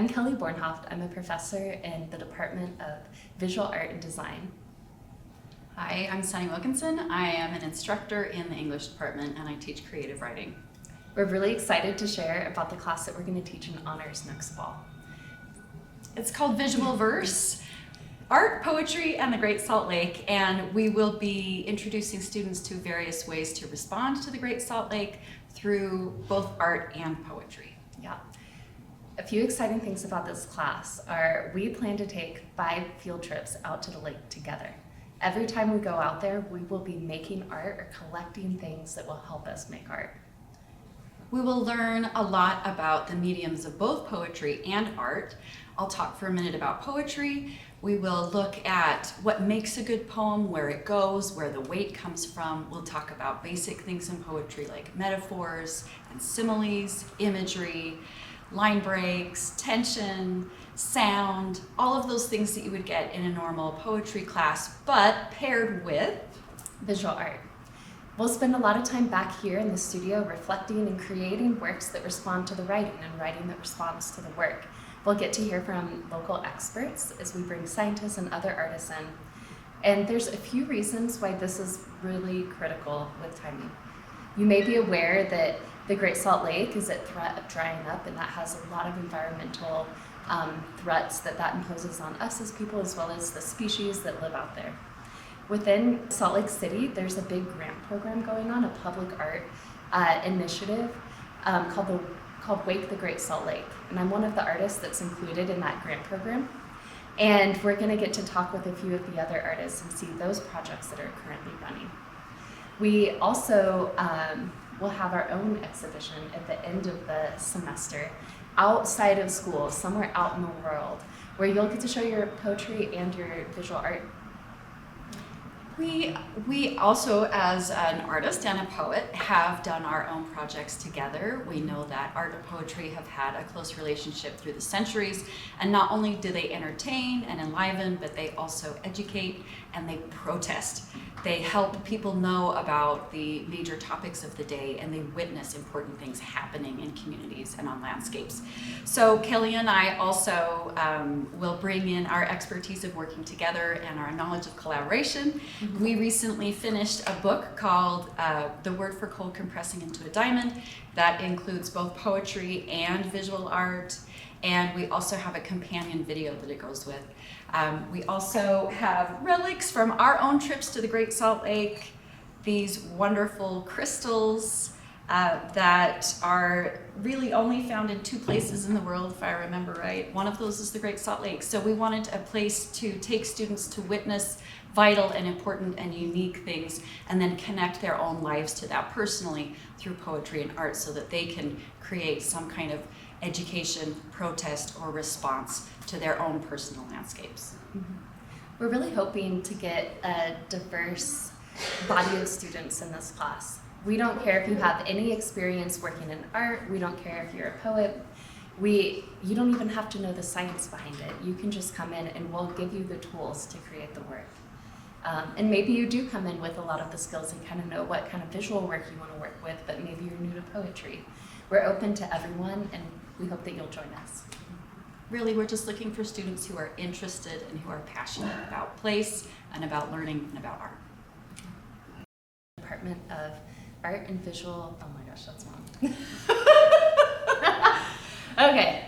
I'm Kellie Bornhoft. I'm a professor in the Department of Visual Art and Design. Hi, I'm Sunni Wilkinson. I am an instructor in the English department and I teach creative writing. We're really excited to share about the class that we're going to teach in honors next fall. It's called Visual Verse, Art, Poetry, and the Great Salt Lake, and we will be introducing students to various ways to respond to the Great Salt Lake through both art and poetry. Yeah. A few exciting things about this class are we plan to take 5 field trips out to the lake together. Every time we go out there, we will be making art or collecting things that will help us make art. We will learn a lot about the mediums of both poetry and art. I'll talk for a minute about poetry. We will look at what makes a good poem, where it goes, where the weight comes from. We'll talk about basic things in poetry like metaphors and similes, imagery, line breaks, tension, sound, all of those things that you would get in a normal poetry class, but paired with visual art. We'll spend a lot of time back here in the studio reflecting and creating works that respond to the writing and writing that responds to the work. We'll get to hear from local experts as we bring scientists and other artists in. And there's a few reasons why this is really critical with timing. You may be aware that the Great Salt Lake is at threat of drying up, and that has a lot of environmental threats that imposes on us as people as well as the species that live out there. Within Salt Lake City, there's a big grant program going on, a public art initiative called Wake the Great Salt Lake. And I'm one of the artists that's included in that grant program. And we're gonna get to talk with a few of the other artists and see those projects that are currently running. We also will have our own exhibition at the end of the semester outside of school, somewhere out in the world, where you'll get to show your poetry and your visual art. We also, as an artist and a poet, have done our own projects together. We know that art and poetry have had a close relationship through the centuries, and not only do they entertain and enliven, but they also educate and they protest. They help people know about the major topics of the day, and they witness important things happening in communities and on landscapes. So Kellie and I also will bring in our expertise of working together and our knowledge of collaboration. Mm-hmm. We recently finished a book called The Word for Cold Compressing into a Diamond that includes both poetry and visual art. And we also have a companion video that it goes with. We also have relics from our own trips to the Great Salt Lake, these wonderful crystals that are really only found in 2 places in the world, if I remember right. One of those is the Great Salt Lake. So we wanted a place to take students to witness vital and important and unique things, and then connect their own lives to that personally through poetry and art so that they can create some kind of education, protest, or response to their own personal landscapes. Mm-hmm. We're really hoping to get a diverse body of students in this class. We don't care if you have any experience working in art, we don't care if you're a poet, you don't even have to know the science behind it. You can just come in and we'll give you the tools to create the work. And maybe you do come in with a lot of the skills and kind of know what kind of visual work you want to work with, but maybe you're new to poetry. We're open to everyone, and we hope that you'll join us. Really, we're just looking for students who are interested and who are passionate about place and about learning and about art. Department of Art and Visual, oh my gosh, that's wrong. Okay,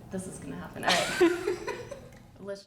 this is gonna happen, all right.